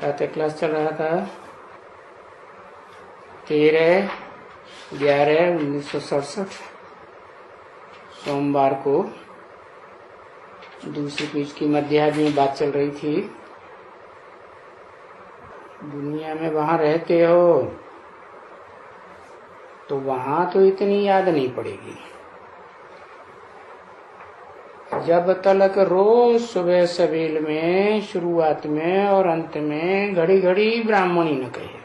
प्रातः क्लास चल रहा था 13/11/1967 सोमवार को। दूसरी पीठ की मध्याह्न में बात चल रही थी। दुनिया में वहां रहते हो तो वहां तो इतनी याद नहीं पड़ेगी। जब तलक रोज सुबह सवेल में, शुरुआत में और अंत में घड़ी घड़ी ब्राह्मणी न कहे।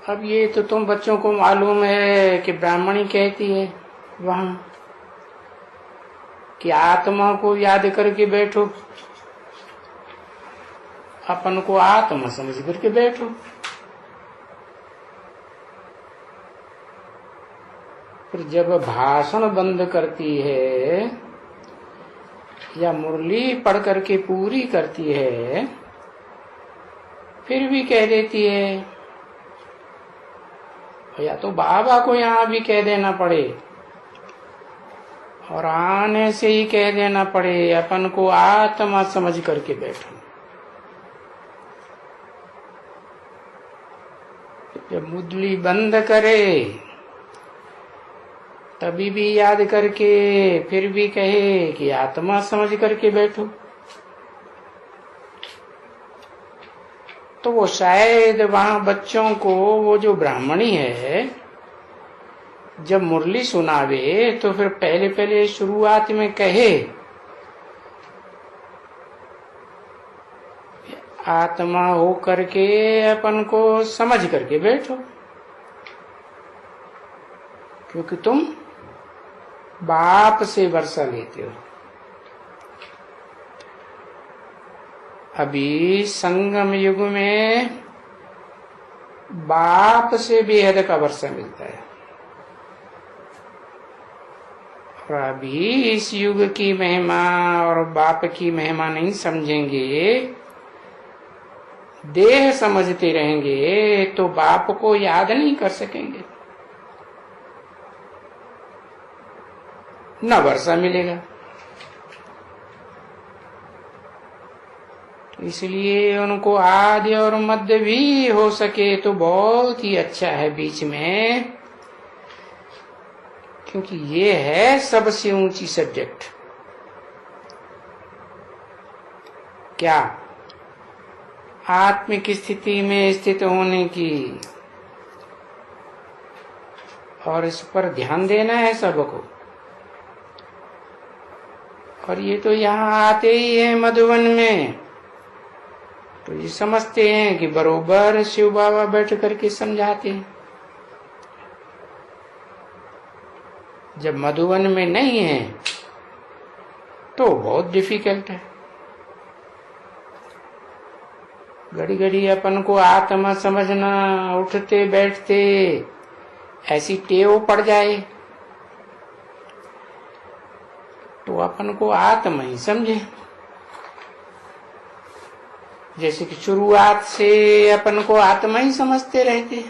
अब ये तो तुम बच्चों को मालूम है कि ब्राह्मणी कहती है वहां कि आत्मा को याद करके बैठो, अपन को आत्मा समझ करके बैठो। फिर जब भाषण बंद करती है या मुरली पढ़ करके पूरी करती है, फिर भी कह देती है, या तो बाबा को यहाँ भी कह देना पड़े और आने से ही कह देना पड़े, अपन को आत्मा समझ करके बैठो। जब मुरली बंद करे तभी भी याद करके फिर भी कहे कि आत्मा समझ करके बैठो। तो वो शायद वहां बच्चों को, वो जो ब्राह्मणी है, जब मुरली सुनावे तो फिर पहले पहले शुरुआत में कहे आत्मा हो करके अपन को समझ करके बैठो, क्योंकि तुम बाप से वर्षा लेते हो। अभी संगम युग में बाप से बेहद का वर्षा मिलता है, और अभी इस युग की महिमा और बाप की महिमा नहीं समझेंगे, देह समझते रहेंगे तो बाप को याद नहीं कर सकेंगे, न वर्षा मिलेगा। इसलिए उनको आदि और मध्य भी हो सके तो बहुत ही अच्छा है बीच में, क्योंकि ये है सबसे ऊंची सब्जेक्ट। क्या? आत्मिक स्थिति में स्थित होने की, और इस पर ध्यान देना है सबको। और ये तो यहाँ आते ही है मधुवन में, तो ये समझते हैं कि बरोबर शिव बाबा बैठ करके समझाते हैं। जब मधुवन में नहीं है तो बहुत डिफिकल्ट है। घड़ी घड़ी अपन को आत्मा समझना, उठते बैठते ऐसी टेव पड़ जाए तो अपन को आत्मा ही समझे। जैसे कि शुरुआत से अपन को आत्मा ही समझते रहते,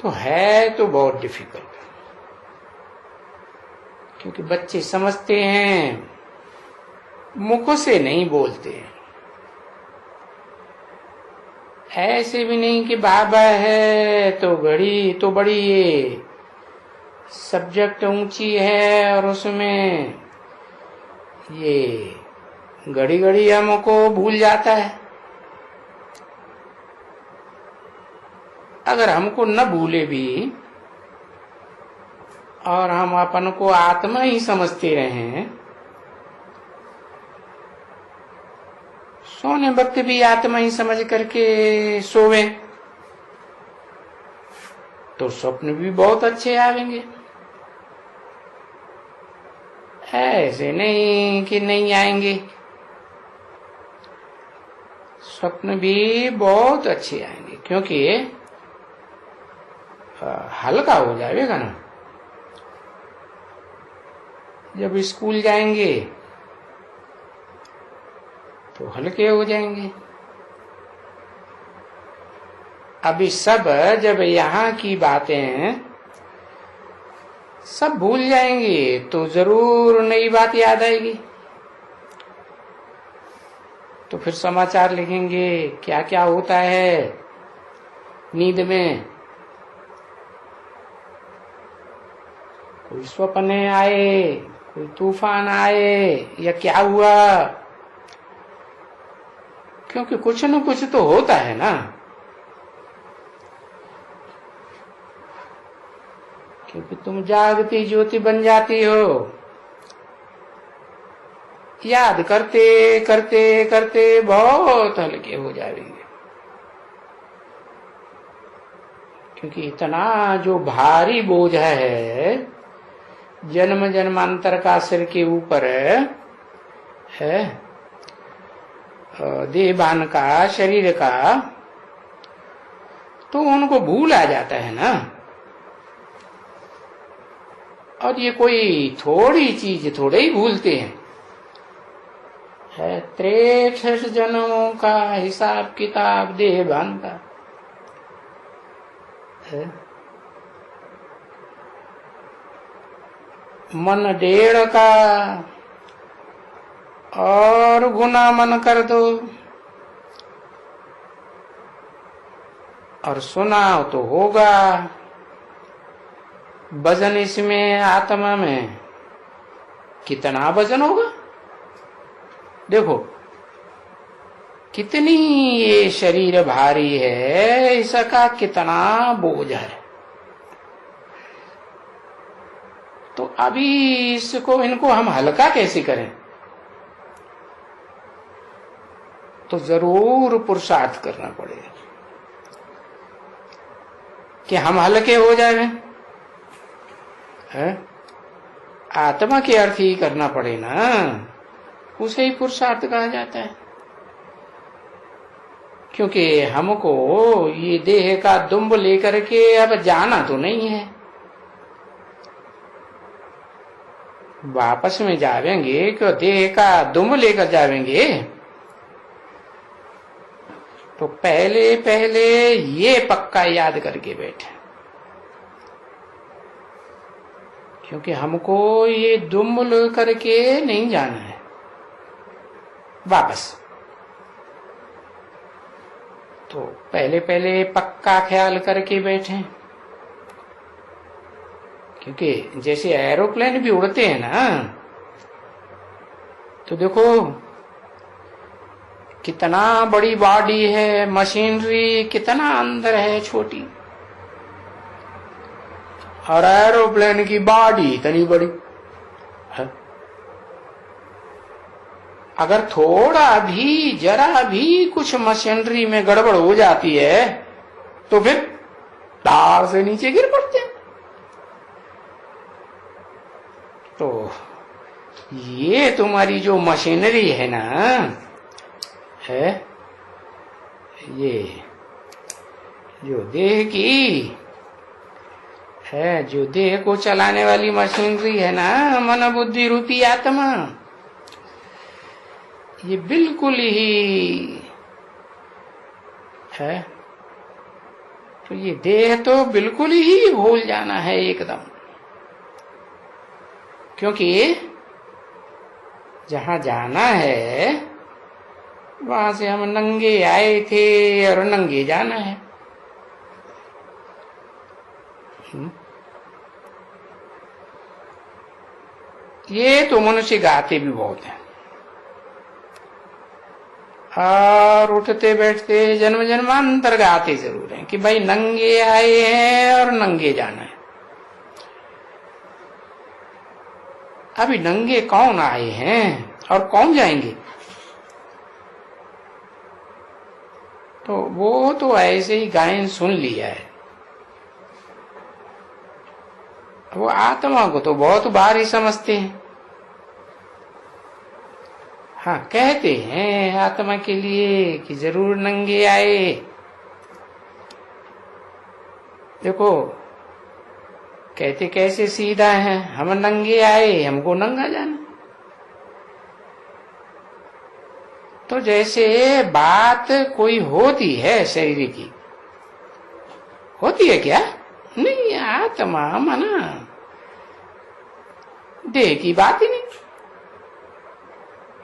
तो है तो बहुत डिफिकल्ट, क्योंकि बच्चे समझते हैं, मुख से नहीं बोलते हैं। ऐसे भी नहीं कि बाबा है तो घड़ी तो बड़ी ये सब्जेक्ट ऊंची है और उसमें ये घड़ी घड़ी हमको भूल जाता है। अगर हमको न भूले भी और हम अपन को आत्मा ही समझते रहें, सोने वक्त भी आत्मा ही समझ करके सोवे तो स्वप्न भी बहुत अच्छे आवेंगे। ऐसे नहीं कि नहीं आएंगे, स्वप्न भी बहुत अच्छे आएंगे, क्योंकि हल्का हो जाएगा ना। जब स्कूल जाएंगे तो हल्के हो जाएंगे। अभी सब जब यहाँ की बातें सब भूल जाएंगे तो जरूर नई बात याद आएगी। तो फिर समाचार लिखेंगे क्या क्या होता है नींद में। कोई स्वप्न आए, कोई तूफान आए, या क्या हुआ, क्योंकि कुछ न कुछ तो होता है ना। क्योंकि तुम जागती ज्योति बन जाती हो, याद करते करते करते बहुत हल्के हो जाएंगे। क्योंकि इतना जो भारी बोझ है जन्म जन्मांतर का सिर के ऊपर है, देहबान का, शरीर का, तो उनको भूल आ जाता है ना। और ये कोई थोड़ी चीज थोड़े ही भूलते हैं, है 63 जन्मों का हिसाब किताब देहबान का है। मन 1.5 का और गुना मन कर दो, और सुनाओ तो होगा। वजन इसमें आत्मा में कितना वजन होगा, देखो कितनी ये शरीर भारी है, इसका कितना बोझ है। तो अभी इनको हम हल्का कैसे करें, तो जरूर पुरुषार्थ करना पड़ेगा कि हम हल्के हो जाए। आत्मा के अर्थ ही करना पड़े ना, उसे ही पुरुषार्थ कहा जाता है। क्योंकि हमको ये देह का दुम्ब लेकर के अब जाना तो नहीं है, वापस में जावेंगे क्यों, देह का दुम्ब लेकर जावेंगे। तो पहले पहले ये पक्का याद करके बैठे, क्योंकि हमको ये दुम्ब लेकर के नहीं जाना है वापस। तो पहले पहले पक्का ख्याल करके बैठे, क्योंकि जैसे एरोप्लेन भी उड़ते हैं ना, तो देखो कितना बड़ी बॉडी है, मशीनरी कितना अंदर है छोटी, और एरोप्लेन की बॉडी इतनी बड़ी है। अगर थोड़ा भी जरा भी कुछ मशीनरी में गड़बड़ हो जाती है तो फिर तार से नीचे गिर पड़ते हैं। तो ये तुम्हारी जो मशीनरी है ना, है ये जो देह की है, जो देह को चलाने वाली मशीनरी है ना, मन बुद्धि रूपी आत्मा, ये बिल्कुल ही है। तो ये देह तो बिल्कुल ही भूल जाना है एकदम, क्योंकि जहां जाना है वहां से हम नंगे आए थे और नंगे जाना है। ये तो मनुष्य गाते भी बहुत हैं, और उठते बैठते जन्म जन्मांतर गाते जरूर हैं कि भाई नंगे आए हैं और नंगे जाना है। अभी नंगे कौन आए हैं और कौन जाएंगे, तो वो तो ऐसे ही गायन सुन लिया है। वो आत्मा को तो बहुत भारी समझते हैं। हाँ, कहते हैं आत्मा के लिए कि जरूर नंगे आए। देखो कहते कैसे सीधा है, हम नंगे आए, हमको नंगा जाना। तो जैसे बात कोई होती है शरीर की, होती है क्या? नहीं, आत्मा मना देह की बात ही नहीं।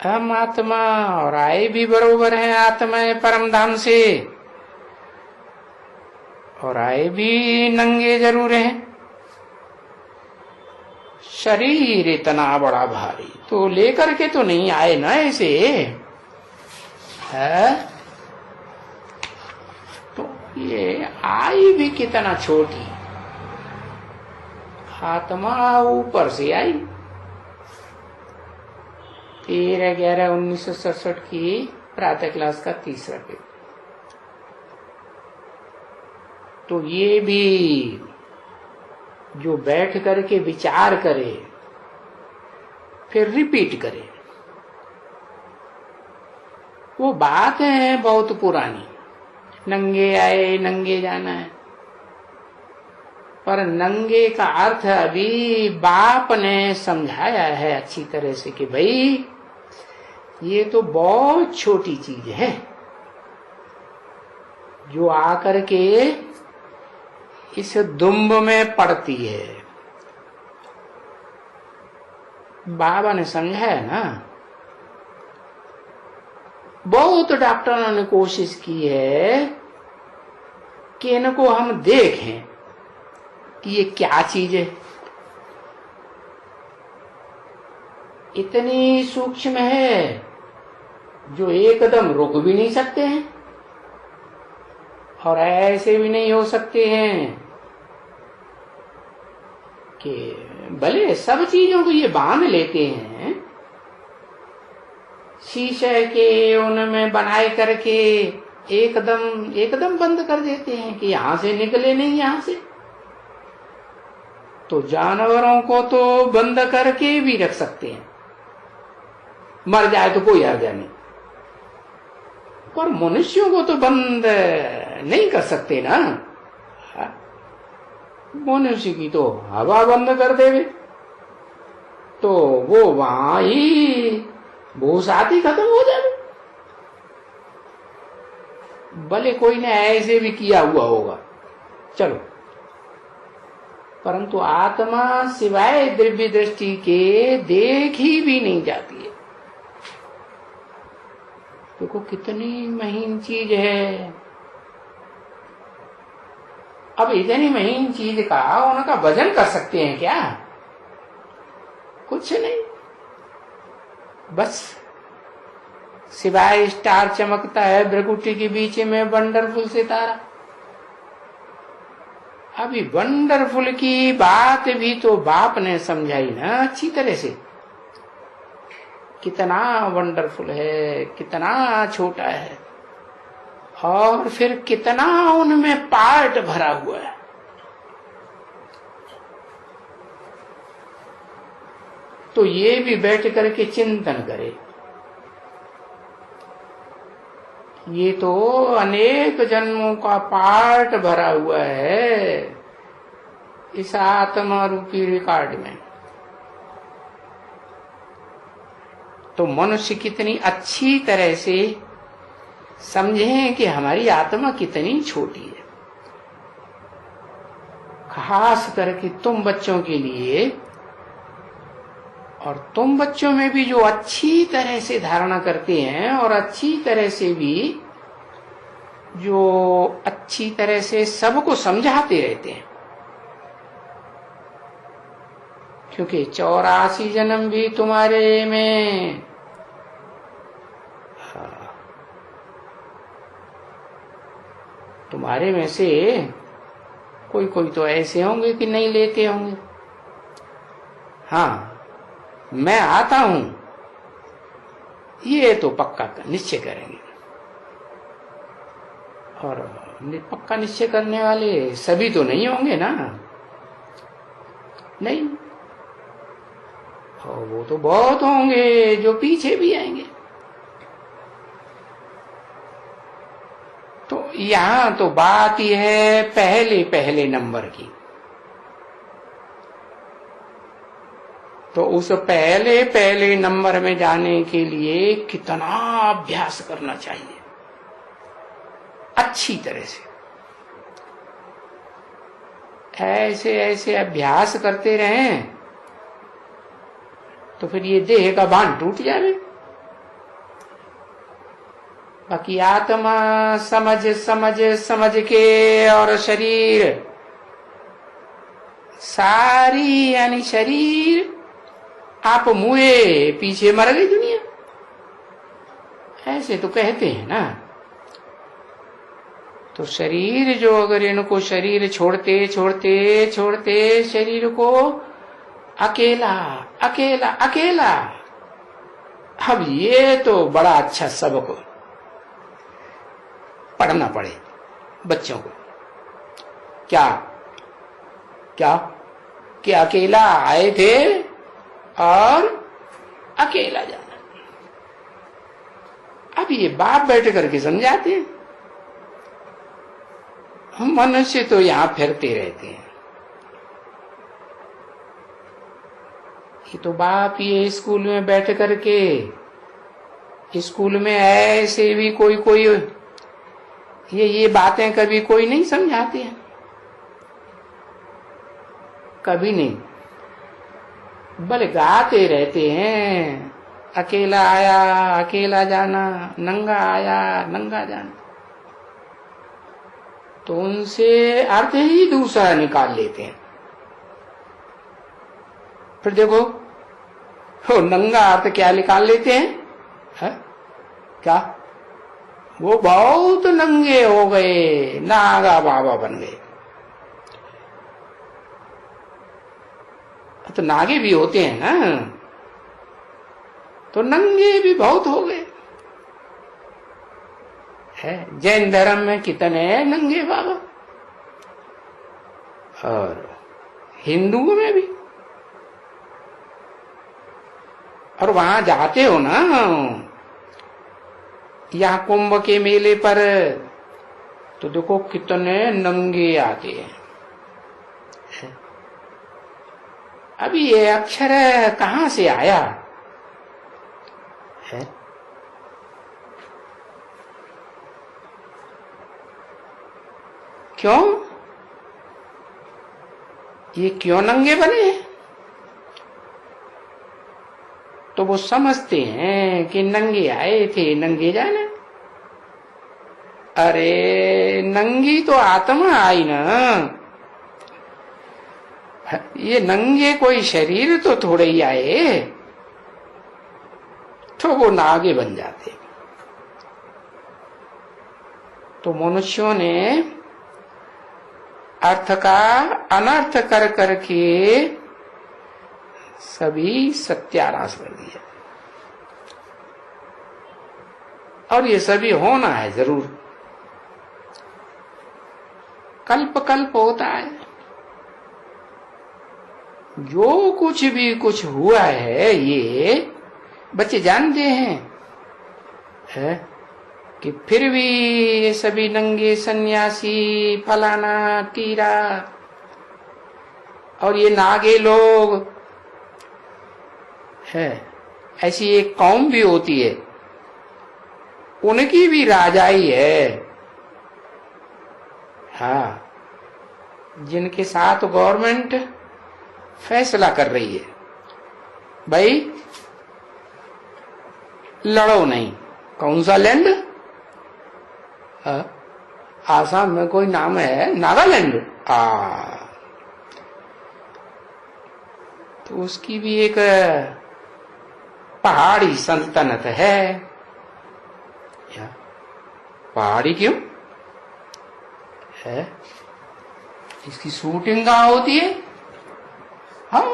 हम आत्मा और आए भी बरोबर हैं आत्मा परम धाम से, और आए भी नंगे जरूर हैं। शरीर इतना बड़ा भारी तो लेकर के तो नहीं आए ना ऐसे है। तो ये आई भी कितना छोटी, आत्मा ऊपर से आई। 13/11/1967 की प्रातः क्लास का तीसरा पेपर। तो ये भी जो बैठ करके विचार करे फिर रिपीट करे, वो बात है बहुत पुरानी। नंगे आए नंगे जाना है, पर नंगे का अर्थ अभी बाप ने समझाया है अच्छी तरह से कि भाई ये तो बहुत छोटी चीज है जो आकर के इस दुम्ब में पड़ती है। बाबा ने समझाया ना। बहुत डॉक्टरों ने कोशिश की है कि इनको हम देखें कि ये क्या चीज है। इतनी सूक्ष्म है जो एकदम रुक भी नहीं सकते हैं और ऐसे भी नहीं हो सकते हैं कि भले सब चीजों को ये बांध लेते हैं, शीशे के उनमें बनाए करके एकदम बंद कर देते हैं कि यहां से निकले नहीं यहां से। तो जानवरों को तो बंद करके भी रख सकते हैं, मर जाए तो कोई हर्जा नहीं, पर मनुष्यों को तो बंद नहीं कर सकते ना। मनुष्य की तो हवा बंद कर देवे तो वो वहां ही भूसाती खत्म हो जाए। भले कोई ने ऐसे भी किया हुआ होगा, चलो, परंतु आत्मा सिवाय दिव्य दृष्टि के देखी भी नहीं जाती है। देखो कितनी महीन चीज है। अब इतनी महीन चीज का उनका वजन कर सकते हैं क्या? कुछ नहीं, बस सिवाय स्टार चमकता है भ्रकुटी के बीच में वंडरफुल सितारा। अभी वंडरफुल की बात भी तो बाप ने समझाई ना अच्छी तरह से। कितना वंडरफुल है, कितना छोटा है, और फिर कितना उनमें पार्ट भरा हुआ है। तो ये भी बैठ करके चिंतन करे, ये तो अनेक जन्मों का पार्ट भरा हुआ है इस आत्मा रूपी रिकॉर्ड में। तो मनुष्य कितनी अच्छी तरह से समझें कि हमारी आत्मा कितनी छोटी है। खास करके तुम बच्चों के लिए, और तुम बच्चों में भी जो अच्छी तरह से धारणा करते हैं और अच्छी तरह से भी जो अच्छी तरह से सबको समझाते रहते हैं, क्योंकि 84 जन्म भी तुम्हारे में तुम्हारे में से कोई कोई तो ऐसे होंगे कि नहीं लेते होंगे। हाँ, मैं आता हूं ये तो पक्का निश्चय करेंगे, और पक्का निश्चय करने वाले सभी तो नहीं होंगे ना, नहीं, और वो तो बहुत होंगे जो पीछे भी आएंगे। तो यहां तो बात ही है पहले पहले नंबर की। तो उस पहले पहले नंबर में जाने के लिए कितना अभ्यास करना चाहिए अच्छी तरह से। ऐसे ऐसे अभ्यास करते रहें तो फिर ये देह का बांध टूट जाए। बाकी आत्मा समझ समझ समझ के और शरीर सारी यानी शरीर आप मुए पीछे मर गई दुनिया, ऐसे तो कहते हैं ना। तो शरीर जो अगर इनको शरीर छोड़ते छोड़ते छोड़ते शरीर को अकेला अकेला अकेला, अब ये तो बड़ा अच्छा सबक पढ़ना पड़े बच्चों को। क्या क्या कि अकेला आए थे और अकेला जाना। अब ये बाप बैठ करके समझाते हैं, हम मनुष्य तो यहां फिरते रहते हैं। ये तो बाप ये स्कूल में बैठ करके, स्कूल में ऐसे भी कोई कोई ये बातें कभी कोई नहीं समझाते हैं, कभी नहीं, बल गाते रहते हैं। अकेला आया अकेला जाना, नंगा आया नंगा जाना। तो उनसे अर्थ ही दूसरा निकाल लेते हैं। फिर देखो वो नंगा अर्थ क्या निकाल लेते हैं, है? क्या वो बहुत नंगे हो गए, नागा बाबा बन गए। तो नागे भी होते हैं ना, तो नंगे भी बहुत हो गए है। जैन धर्म में कितने नंगे बाबा, और हिंदुओं में भी। और वहां जाते हो ना, यहाँ कुंभ के मेले पर, तो देखो कितने नंगे आते हैं। अभी ये अक्षर कहां से आया है? क्यों ये क्यों नंगे बने? तो वो समझते हैं कि नंगे आए थे नंगे जाना। अरे नंगी तो आत्मा आई ना, ये नंगे कोई शरीर तो थोड़े ही आए, तो वो नागे बन जाते। तो मनुष्यों ने अर्थ का अनर्थ कर करके सभी सत्यानाश कर दिया। और ये सभी होना है जरूर, कल्प कल्प होता है। जो कुछ भी कुछ हुआ है ये बच्चे जानते हैं है? कि फिर भी ये सभी नंगे सन्यासी फलाना टीरा और ये नागे लोग है, ऐसी एक कौम भी होती है, उनकी भी राजाई है। हाँ, जिनके साथ गवर्नमेंट फैसला कर रही है, भाई लड़ो नहीं। कौन सा लैंड? आसाम में कोई नाम है नागालैंड। तो उसकी भी एक पहाड़ी सल्तनत है। पहाड़ी क्यों है? इसकी शूटिंग कहाँ होती है? हाँ,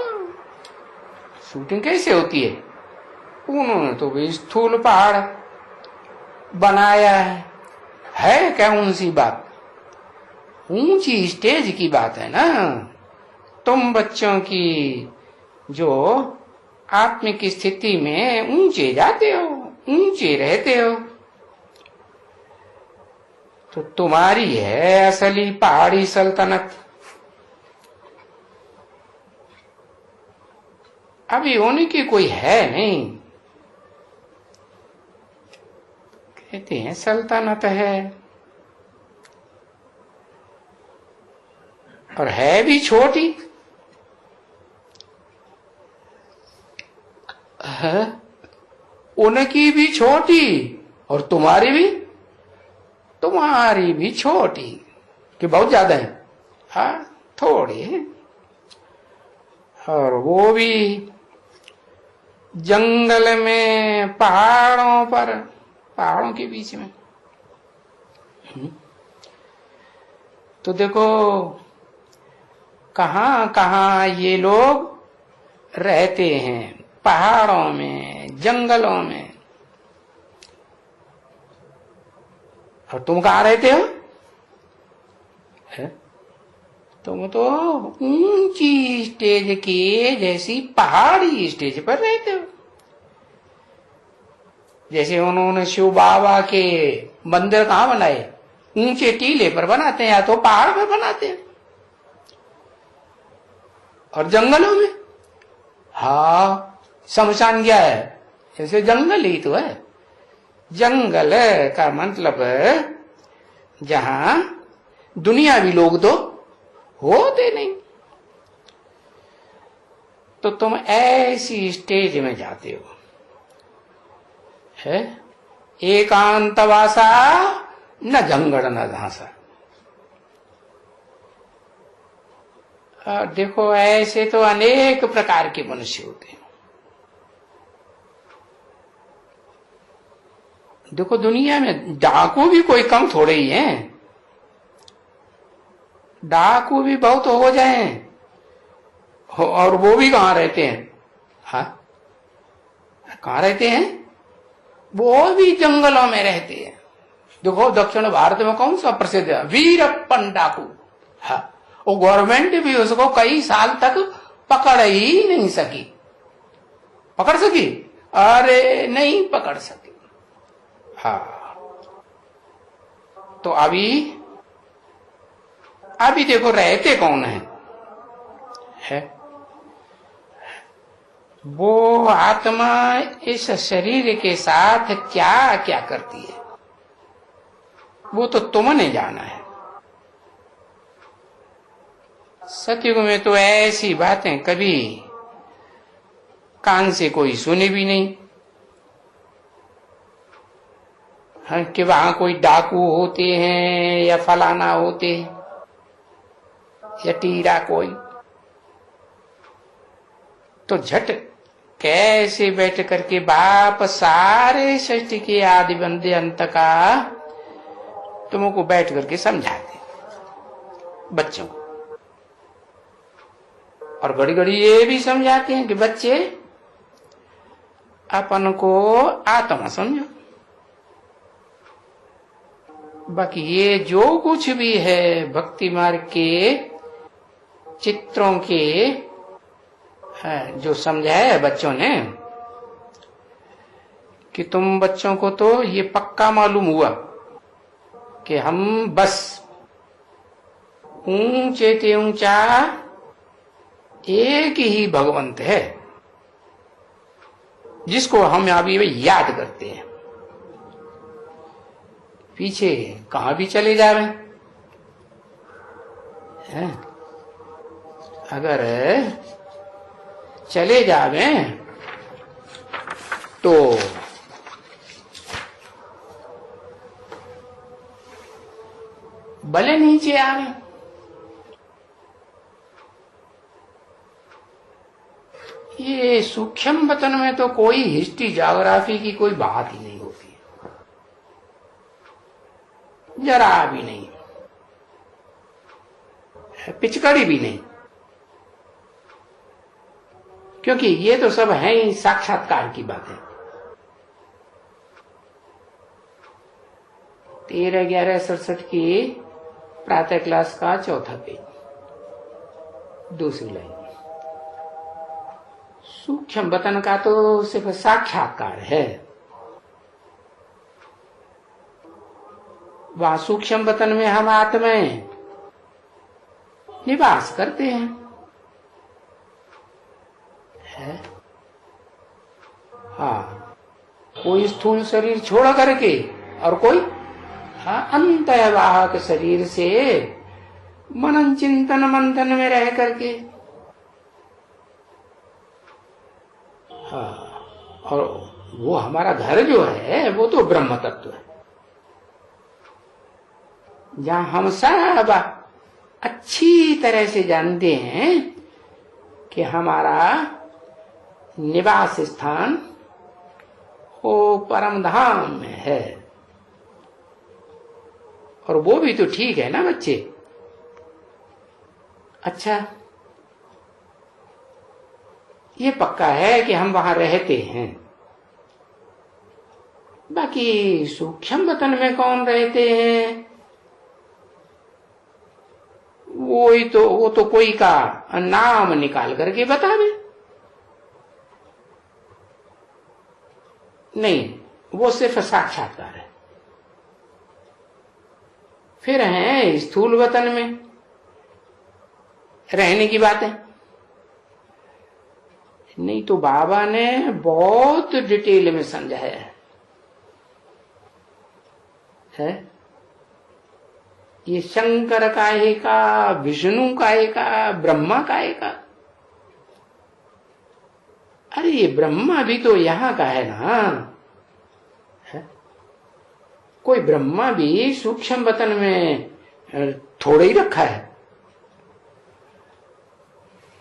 शूटिंग कैसे होती है? उन्होंने तो भी स्थूल पहाड़ बनाया है क्या? ऊंची बात, ऊंची स्टेज की बात है ना। तुम बच्चों की जो आत्मिक स्थिति में ऊंचे जाते हो, ऊंचे रहते हो, तो तुम्हारी है असली पहाड़ी सल्तनत। अभी होने की कोई है नहीं। कहते हैं सल्तनत है, और है भी छोटी है, उनकी भी छोटी और तुम्हारी भी तुम्हारी भी छोटी कि बहुत ज्यादा है, हाँ थोड़ी है, और वो भी जंगल में, पहाड़ों पर, पहाड़ों के बीच में। तो देखो कहां कहां ये लोग रहते हैं, पहाड़ों में, जंगलों में। और तुम कहां रहते हो? है? तुम तो ऊंची स्टेज के जैसी पहाड़ी स्टेज पर रहते हो। जैसे उन्होंने शिव बाबा के मंदिर कहां बनाए? ऊंचे टीले पर बनाते हैं या तो पहाड़ पर बनाते हैं। और जंगलों में, हाँ शमशान क्या है? जैसे जंगल ही तो है। जंगल का मतलब जहां दुनियावी लोग तो होते नहीं। तो तुम ऐसी स्टेज में जाते हो, है एकांतवासा न जंगड़ न झांसा। देखो ऐसे तो अनेक प्रकार के मनुष्य होते हैं। देखो दुनिया में डाकू भी कोई कम थोड़े ही हैं। डाकू भी बहुत हो जाए, और वो भी कहां रहते हैं? हाँ कहां रहते हैं? वो भी जंगलों में रहते हैं। देखो दक्षिण भारत में कौन सा प्रसिद्ध है? वीरप्पन डाकू। हाँ वो गवर्नमेंट भी उसको कई साल तक पकड़ ही नहीं सकी। पकड़ सकी? अरे नहीं पकड़ सकी। हाँ तो अभी देखो रहते कौन है? वो आत्मा इस शरीर के साथ क्या क्या करती है वो तो तुमने जाना है। सतयुग में तो ऐसी बातें कभी कान से कोई सुनी भी नहीं। हाँ कि वहां कोई डाकू होते हैं या फलाना होते हैं या टीरा कोई। तो झट कैसे बैठ करके बाप सारे सृष्टि के आदि बंदे अंत का तुमको बैठ करके समझाते बच्चों को। और घड़ी घड़ी ये भी समझाते हैं कि बच्चे अपन को आत्मा समझो। बाकी ये जो कुछ भी है भक्ति मार्ग के चित्रों के जो समझाया है बच्चों ने, कि तुम बच्चों को तो ये पक्का मालूम हुआ कि हम बस ऊंचे ते ऊंचा एक ही भगवंत है जिसको हम अभी याद करते हैं। पीछे कहां भी चले जा रहे हैं, अगर चले जावे तो भले नीचे आ रहे। ये सूक्ष्म वतन में तो कोई हिस्ट्री ज्योग्राफी की कोई बात ही नहीं होती, जरा भी नहीं, पिचकड़ी भी नहीं। क्योंकि ये तो सब है ही साक्षात्कार की बातें। 13/11/67 की प्रातः क्लास का चौथा पेज, दूसरी लाइन। सूक्ष्म वतन का तो सिर्फ साक्षात्कार है। वहां सूक्ष्म वतन में हम आत्माएं निवास करते हैं, है? हाँ कोई स्थूल शरीर छोड़ करके और कोई अंतर्वाहक शरीर से मनन चिंतन मंथन में रह करके, हाँ और वो हमारा घर जो है वो तो ब्रह्म तत्व है। जहां हम सब अच्छी तरह से जानते हैं कि हमारा निवास स्थान वो परम धाम में है। और वो भी तो ठीक है ना बच्चे। अच्छा, ये पक्का है कि हम वहां रहते हैं। बाकी सूक्ष्म वतन में कौन रहते हैं, वो तो कोई का नाम निकाल करके बता दे। नहीं, वो सिर्फ साक्षात्कार है। फिर है स्थूल वतन में रहने की बात है। नहीं तो बाबा ने बहुत डिटेल में समझाया है। ये शंकर काहे का, विष्णु काहे का, ब्रह्मा काहे का। अरे ये ब्रह्मा भी तो यहां का है ना। है? कोई ब्रह्मा भी सूक्ष्म वतन में थोड़े ही रखा है।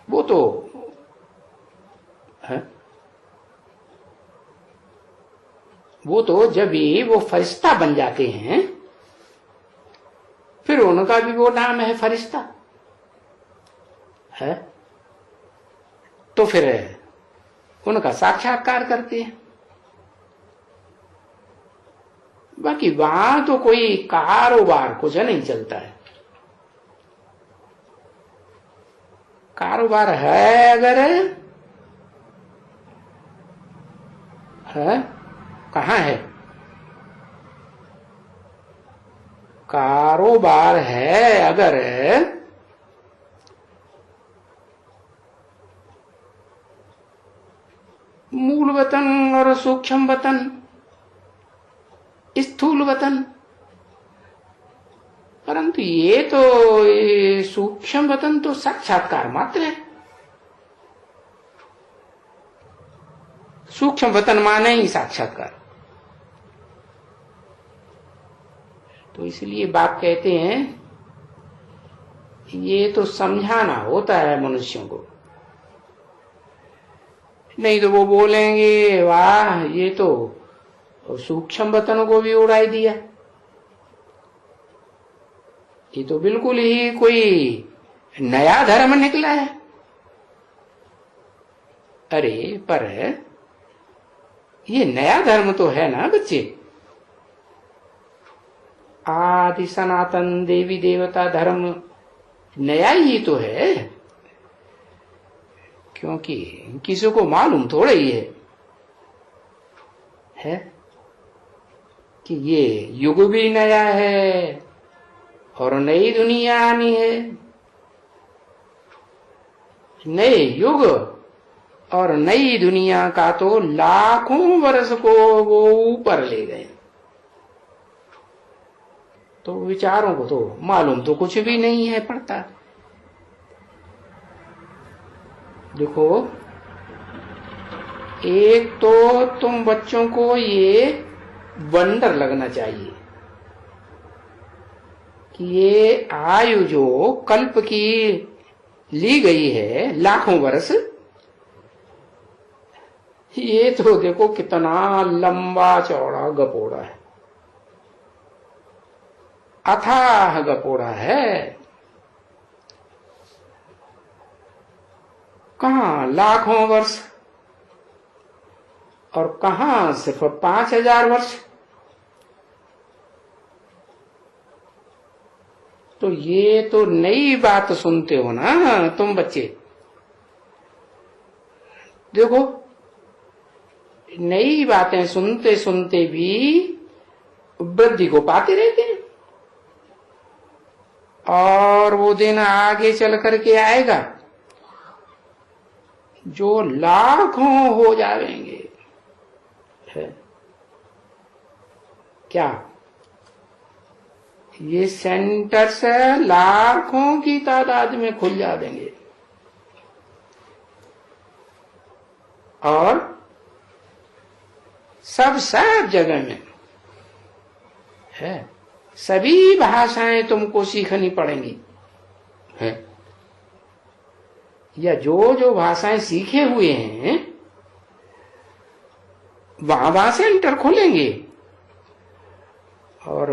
वो तो है, वो तो जब भी वो फरिश्ता बन जाते हैं फिर उनका भी वो नाम है फरिश्ता है। तो फिर उनका साक्षात्कार करते हैं। बाकी वहां तो कोई कारोबार कुछ नहीं चलता है। कारोबार है अगर है, कहाँ है कारोबार है अगर मूल वतन और सूक्ष्म वतन, स्थूल वतन। परंतु ये तो सूक्ष्म वतन तो साक्षात्कार मात्र है। सूक्ष्म वतन माने ही साक्षात्कार। तो इसलिए बाप कहते हैं ये तो समझाना होता है मनुष्यों को। नहीं तो वो बोलेंगे वाह ये तो सूक्ष्म वतनों को भी उड़ाई दिया, ये तो बिल्कुल ही कोई नया धर्म निकला है। अरे पर ये नया धर्म तो है ना बच्चे। आदि सनातन देवी देवता धर्म नया ही तो है, क्योंकि किसी को मालूम थोड़ा ही है कि ये युग भी नया है और नई दुनिया आनी है। नए युग और नई दुनिया का तो लाखों वर्ष को वो ऊपर ले गए। तो विचारों को तो मालूम तो कुछ भी नहीं है पड़ता। देखो, एक तो तुम बच्चों को ये वंडर लगना चाहिए कि ये आयु जो कल्प की ली गई है लाखों वर्ष, ये तो देखो कितना लंबा चौड़ा गपोड़ा है, अथाह गपोड़ा है। कहां लाखों वर्ष और कहां सिर्फ 5000 वर्ष। तो ये तो नई बात सुनते हो ना तुम बच्चे। देखो, नई बातें सुनते सुनते भी वृद्धि को पाते रहते हैं। और वो दिन आगे चल करके आएगा जो लाखों हो जाएंगे। है क्या ये सेंटर्स लाखों की तादाद में खुल जाएंगे और सब जगह में है। सभी भाषाएं तुमको सीखनी पड़ेंगी है, या जो जो भाषाएं सीखे हुए हैं वहां से इंटर खोलेंगे, और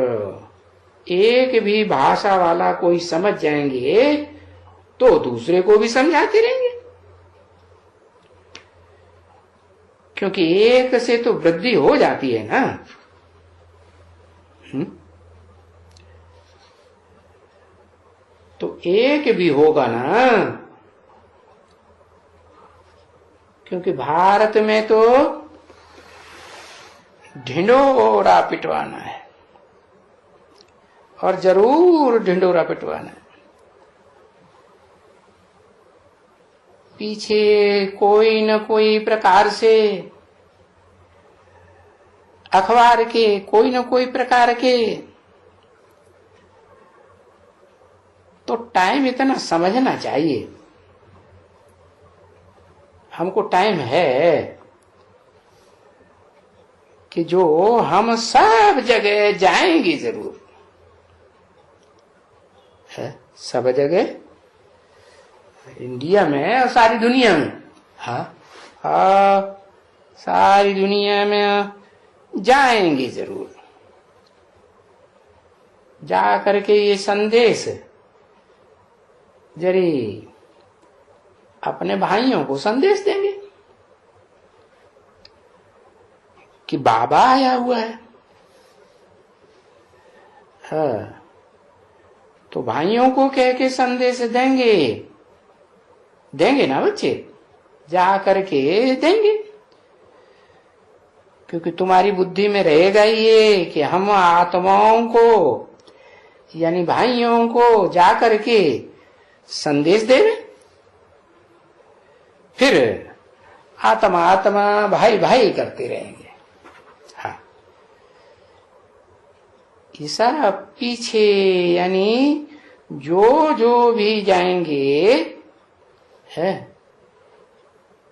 एक भी भाषा वाला कोई समझ जाएंगे तो दूसरे को भी समझाते रहेंगे, क्योंकि एक से तो वृद्धि हो जाती है ना। तो एक भी होगा ना, क्योंकि भारत में तो ढिंडोरा पिटवाना है, और जरूर ढिंडोरा पिटवाना है। पीछे कोई न कोई प्रकार से अखबार के कोई न कोई प्रकार के, तो टाइम इतना समझना चाहिए, हमको टाइम है कि जो हम सब जगह जाएंगे जरूर है, सब जगह इंडिया में और सारी दुनिया में, हाँ सारी दुनिया में जाएंगे जरूर। जा करके ये संदेश जरी अपने भाइयों को संदेश देंगे कि बाबा आया हुआ है। हाँ, तो भाइयों को कह के संदेश देंगे ना बच्चे, जा करके देंगे, क्योंकि तुम्हारी बुद्धि में रहेगा ये कि हम आत्माओं को यानी भाइयों को जा करके संदेश देवे, फिर आत्मा आत्मा भाई भाई करते रहेंगे। हाँ, ऐसा पीछे यानी जो जो भी जाएंगे है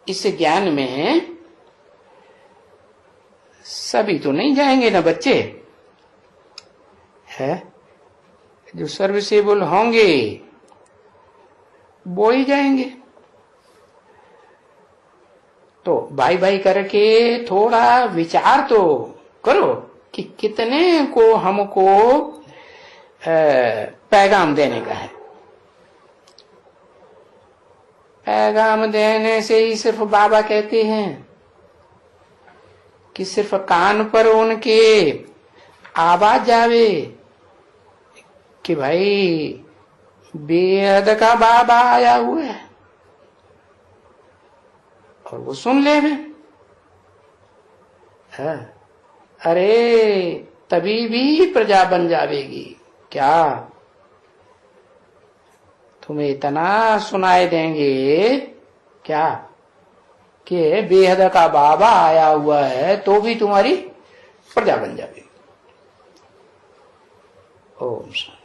इस ज्ञान में, सभी तो नहीं जाएंगे ना बच्चे, है जो सर्विसेबल होंगे वो ही जाएंगे। तो भाई भाई करके थोड़ा विचार तो करो कि कितने को हमको पैगाम देने का है। पैगाम देने से ही सिर्फ बाबा कहते हैं कि सिर्फ कान पर उनके आवाज जावे कि भाई बेहद का बाबा आया हुआ है, और वो सुन ले में। अरे तभी भी प्रजा बन जावेगी क्या, तुम्हें इतना सुनाई देंगे क्या कि बेहद का बाबा आया हुआ है, तो भी तुम्हारी प्रजा बन जाएगी। ओम शांति।